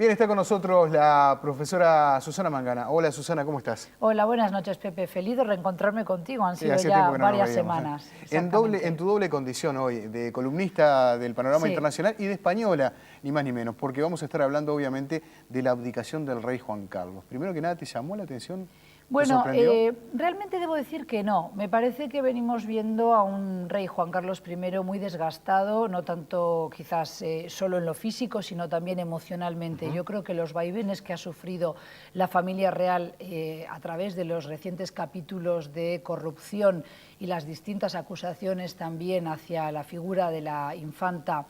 Bien, está con nosotros la profesora Susana Mangana. Hola Susana, ¿cómo estás? Hola, buenas noches Pepe. Feliz de reencontrarme contigo. Han Sí, sido hace ya tiempo que no nos varias veíamos, semanas. En tu doble condición hoy, de columnista del panorama Sí. internacional y de española, ni más ni menos, porque vamos a estar hablando obviamente de la abdicación del rey Juan Carlos. Primero que nada, ¿te llamó la atención? ¿Te Bueno, sorprendió? realmente debo decir que no. Me parece que venimos viendo a un rey Juan Carlos I muy desgastado, no tanto quizás solo en lo físico, sino también emocionalmente. Yo creo que los vaivenes que ha sufrido la familia real a través de los recientes capítulos de corrupción y las distintas acusaciones también hacia la figura de la infanta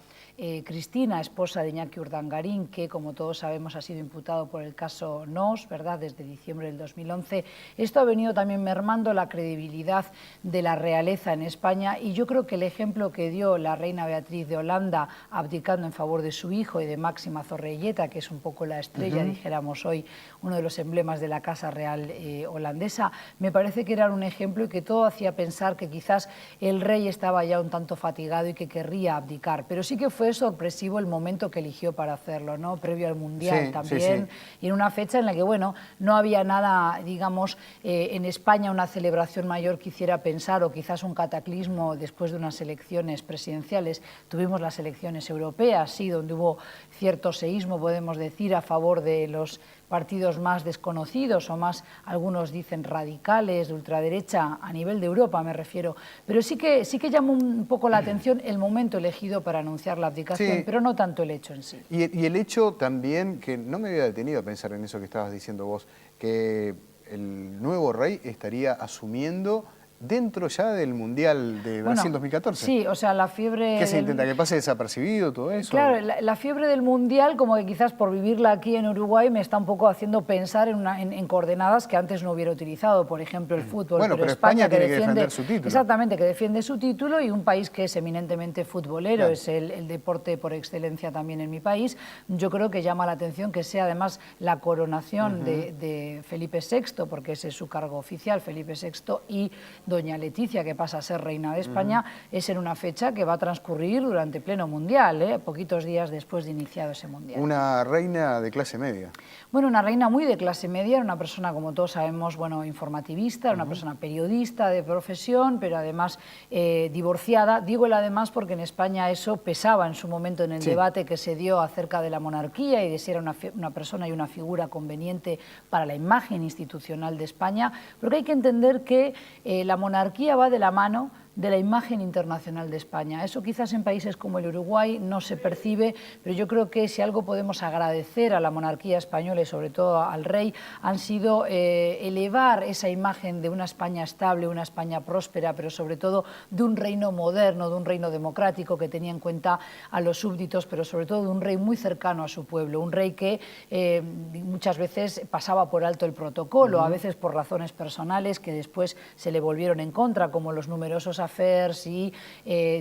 Cristina, esposa de Iñaki Urdangarín, que como todos sabemos ha sido imputado por el caso NOS, ¿verdad?, desde diciembre del 2011. Esto ha venido también mermando la credibilidad de la realeza en España y yo creo que el ejemplo que dio la reina Beatriz de Holanda abdicando en favor de su hijo y de Máxima Zorrelleta, que es un poco la estrella, dijéramos hoy, uno de los emblemas de la Casa Real holandesa, me parece que era un ejemplo y que todo hacía pensar que quizás el rey estaba ya un tanto fatigado y que querría abdicar, pero sí que fue sorpresivo el momento que eligió para hacerlo, ¿no? Previo al Mundial también, y en una fecha en la que, bueno, no había nada, digamos, en España una celebración mayor que hiciera pensar, o quizás un cataclismo después de unas elecciones presidenciales. Tuvimos las elecciones europeas, sí, donde hubo cierto seísmo, podemos decir, a favor de los partidos más desconocidos o más, algunos dicen radicales, de ultraderecha, a nivel de Europa me refiero, pero sí que llamó un poco la atención el momento elegido para anunciar la abdicación, pero no tanto el hecho en sí. Y el hecho también, que no me había detenido a pensar en eso que estabas diciendo vos, que el nuevo rey estaría asumiendo dentro ya del Mundial de Brasil 2014. Sí, o sea, la fiebre... ¿Qué se intenta? ¿Que pase desapercibido todo eso? Claro, la fiebre del Mundial, como que quizás por vivirla aquí en Uruguay, me está un poco haciendo pensar en coordenadas que antes no hubiera utilizado, por ejemplo, el fútbol. Bueno, pero España que tiene que defender su título. Exactamente, que defiende su título, y un país que es eminentemente futbolero, es el deporte por excelencia también en mi país. Yo creo que llama la atención que sea además la coronación de Felipe VI, porque ese es su cargo oficial, Felipe VI, y doña Leticia, que pasa a ser reina de España, es en una fecha que va a transcurrir durante pleno mundial, poquitos días después de iniciado ese mundial. Una reina de clase media. Bueno, una reina muy de clase media, una persona, como todos sabemos, bueno, informativista, una persona periodista de profesión, pero además divorciada. Digo el además porque en España eso pesaba en su momento en el debate que se dio acerca de la monarquía y de si era una persona y una figura conveniente para la imagen institucional de España, porque hay que entender que la monarquía va de la mano de la imagen internacional de España. Eso quizás en países como el Uruguay no se percibe, pero yo creo que si algo podemos agradecer a la monarquía española y sobre todo al rey, han sido elevar esa imagen de una España estable, una España próspera, pero sobre todo de un reino moderno, de un reino democrático que tenía en cuenta a los súbditos, pero sobre todo de un rey muy cercano a su pueblo, un rey que muchas veces pasaba por alto el protocolo, a veces por razones personales que después se le volvieron en contra, como los numerosos affairs y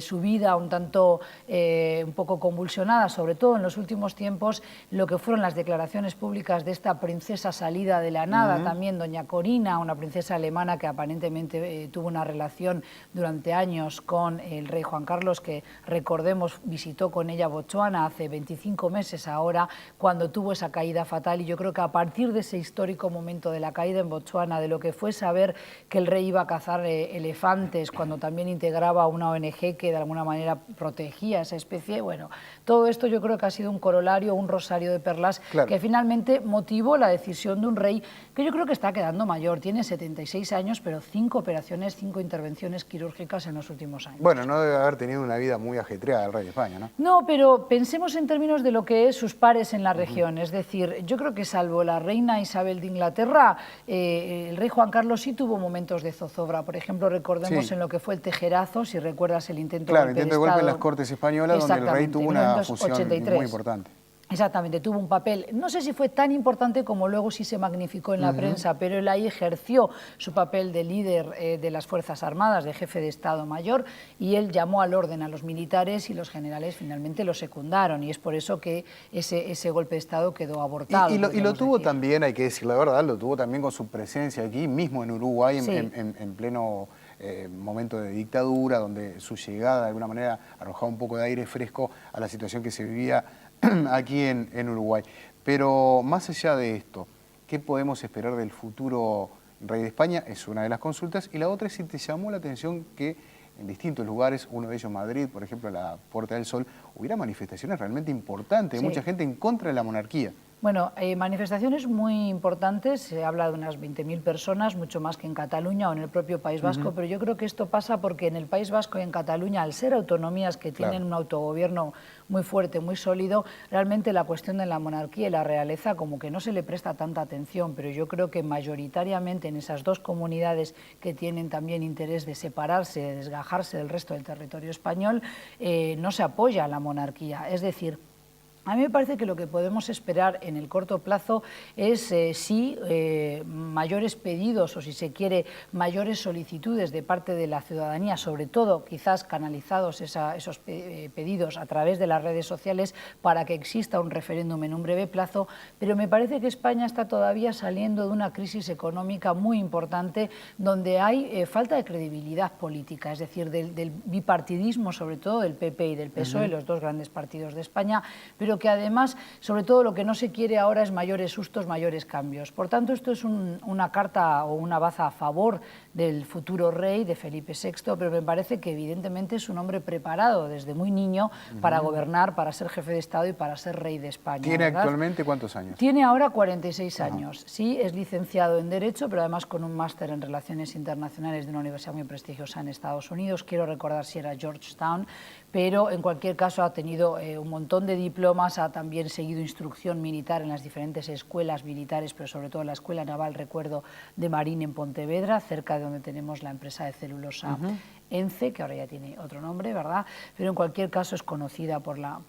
su vida un tanto, un poco convulsionada, sobre todo en los últimos tiempos, lo que fueron las declaraciones públicas de esta princesa salida de la nada, también doña Corina, una princesa alemana que aparentemente tuvo una relación durante años con el rey Juan Carlos, que recordemos visitó con ella Botsuana hace 25 meses ahora, cuando tuvo esa caída fatal, y yo creo que a partir de ese histórico momento de la caída en Botsuana, de lo que fue saber que el rey iba a cazar elefantes, cuando también integraba una ONG que de alguna manera protegía esa especie. Bueno, todo esto yo creo que ha sido un corolario, un rosario de perlas que finalmente motivó la decisión de un rey que yo creo que está quedando mayor. Tiene 76 años, pero 5 operaciones, 5 intervenciones quirúrgicas en los últimos años. Bueno, no debe haber tenido una vida muy ajetreada el rey de España, ¿no? No, pero pensemos en términos de lo que es sus pares en la región. Es decir, yo creo que salvo la reina Isabel de Inglaterra, el rey Juan Carlos sí tuvo momentos de zozobra. Por ejemplo, recordemos en lo que fue el Tejerazo, si recuerdas el intento de golpe de Estado. Golpe en las Cortes Españolas, donde el rey tuvo una función muy importante. Exactamente, tuvo un papel, no sé si fue tan importante como luego sí se magnificó en la prensa, pero él ahí ejerció su papel de líder de las Fuerzas Armadas, de jefe de Estado Mayor, y él llamó al orden a los militares y los generales finalmente lo secundaron, y es por eso que ese golpe de Estado quedó abortado. Y lo tuvo también, hay que decir la verdad, lo tuvo también con su presencia aquí, mismo en Uruguay, en pleno momento de dictadura, donde su llegada de alguna manera arrojaba un poco de aire fresco a la situación que se vivía aquí en Uruguay. Pero más allá de esto, ¿qué podemos esperar del futuro rey de España? Es una de las consultas. Y la otra es si te llamó la atención que en distintos lugares, uno de ellos Madrid, por ejemplo, la Puerta del Sol, hubiera manifestaciones realmente importantes, Sí. mucha gente en contra de la monarquía. Bueno, manifestaciones muy importantes, se habla de unas 20.000 personas, mucho más que en Cataluña o en el propio País Vasco, pero yo creo que esto pasa porque en el País Vasco y en Cataluña, al ser autonomías que tienen un autogobierno muy fuerte, muy sólido, realmente la cuestión de la monarquía y la realeza como que no se le presta tanta atención, pero yo creo que mayoritariamente en esas dos comunidades que tienen también interés de separarse, de desgajarse del resto del territorio español, no se apoya a la monarquía, es decir, a mí me parece que lo que podemos esperar en el corto plazo es mayores pedidos o, si se quiere, mayores solicitudes de parte de la ciudadanía, sobre todo quizás canalizados esos pedidos a través de las redes sociales para que exista un referéndum en un breve plazo, pero me parece que España está todavía saliendo de una crisis económica muy importante donde hay falta de credibilidad política, es decir, del bipartidismo, sobre todo del PP y del PSOE, los dos grandes partidos de España, pero que además, sobre todo, lo que no se quiere ahora es mayores sustos, mayores cambios. Por tanto, esto es una carta o una baza a favor del futuro rey, de Felipe VI, pero me parece que evidentemente es un hombre preparado desde muy niño para gobernar, para ser jefe de Estado y para ser rey de España. ¿Tiene ¿verdad? actualmente cuántos años? Tiene ahora 46 años. Sí, es licenciado en Derecho, pero además con un máster en Relaciones Internacionales de una universidad muy prestigiosa en Estados Unidos. Quiero recordar si era Georgetown, pero en cualquier caso ha tenido un montón de diplomas, ha también seguido instrucción militar en las diferentes escuelas militares, pero sobre todo la Escuela Naval, recuerdo, de Marín en Pontevedra, cerca de donde tenemos la empresa de celulosa ENCE, que ahora ya tiene otro nombre, ¿verdad? Pero en cualquier caso es conocida por la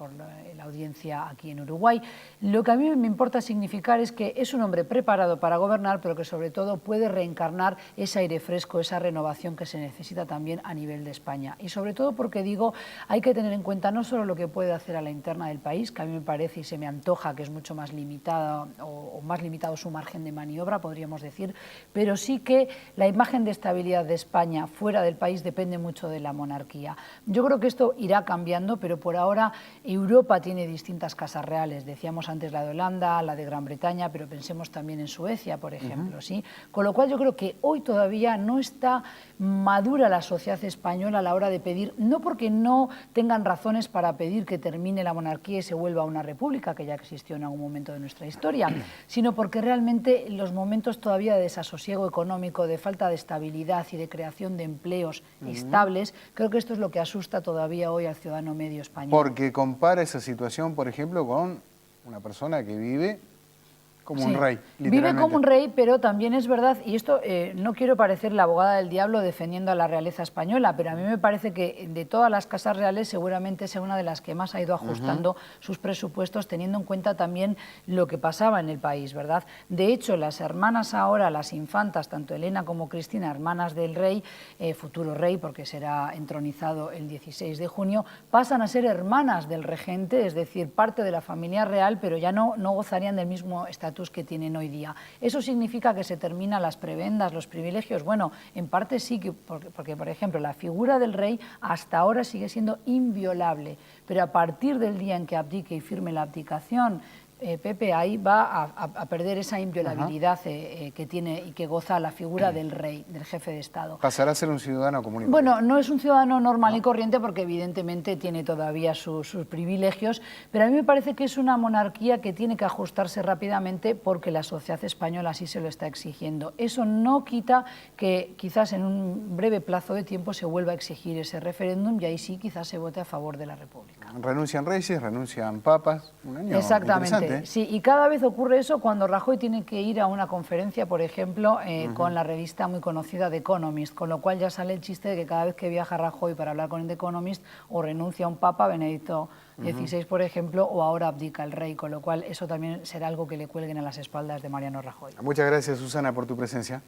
audiencia aquí en Uruguay. Lo que a mí me importa significar es que es un hombre preparado para gobernar, pero que sobre todo puede reencarnar ese aire fresco, esa renovación que se necesita también a nivel de España. Y sobre todo porque digo, hay que tener en cuenta no solo lo que puede hacer a la interna del país, que a mí me parece y se me antoja que es mucho más limitada o más limitado su margen de maniobra, podríamos decir, pero sí que la imagen de estabilidad de España fuera del país depende mucho de la monarquía. Yo creo que esto irá cambiando, pero por ahora Europa tiene distintas casas reales. Decíamos antes la de Holanda, la de Gran Bretaña, pero pensemos también en Suecia, por ejemplo, ¿sí? Con lo cual yo creo que hoy todavía no está madura la sociedad española a la hora de pedir, no porque no tengan razones para pedir que termine la monarquía y se vuelva a una república, que ya existió en algún momento de nuestra historia, sino porque realmente los momentos todavía de desasosiego económico, de falta de estabilidad y de creación de empleos estables, creo que esto es lo que asusta todavía hoy al ciudadano medio español. Porque compara esa situación, por ejemplo, con una persona que vive como un rey, literalmente. Vive como un rey, pero también es verdad, y esto no quiero parecer la abogada del diablo defendiendo a la realeza española, pero a mí me parece que de todas las casas reales seguramente sea una de las que más ha ido ajustando sus presupuestos, teniendo en cuenta también lo que pasaba en el país, ¿verdad? De hecho, las hermanas ahora, las infantas, tanto Elena como Cristina, hermanas del rey, futuro rey, porque será entronizado el 16 de junio, pasan a ser hermanas del regente, es decir, parte de la familia real, pero ya no gozarían del mismo estatus que tienen hoy día. ¿Eso significa que se terminan las prebendas, los privilegios? Bueno, en parte sí, porque por ejemplo, la figura del rey hasta ahora sigue siendo inviolable, pero a partir del día en que abdique y firme la abdicación, Pepe, ahí va a perder esa inviolabilidad que tiene y que goza la figura del rey, del jefe de Estado. Pasará a ser un ciudadano común y Bueno, no es un ciudadano normal y corriente porque evidentemente tiene todavía sus privilegios, pero a mí me parece que es una monarquía que tiene que ajustarse rápidamente porque la sociedad española así se lo está exigiendo. Eso no quita que quizás en un breve plazo de tiempo se vuelva a exigir ese referéndum y ahí sí quizás se vote a favor de la República. Renuncian reyes, renuncian papas, un año exactamente. Sí, y cada vez ocurre eso cuando Rajoy tiene que ir a una conferencia, por ejemplo, con la revista muy conocida The Economist, con lo cual ya sale el chiste de que cada vez que viaja Rajoy para hablar con The Economist o renuncia a un papa, Benedicto XVI, por ejemplo, o ahora abdica el rey, con lo cual eso también será algo que le cuelguen a las espaldas de Mariano Rajoy. Muchas gracias, Susana, por tu presencia.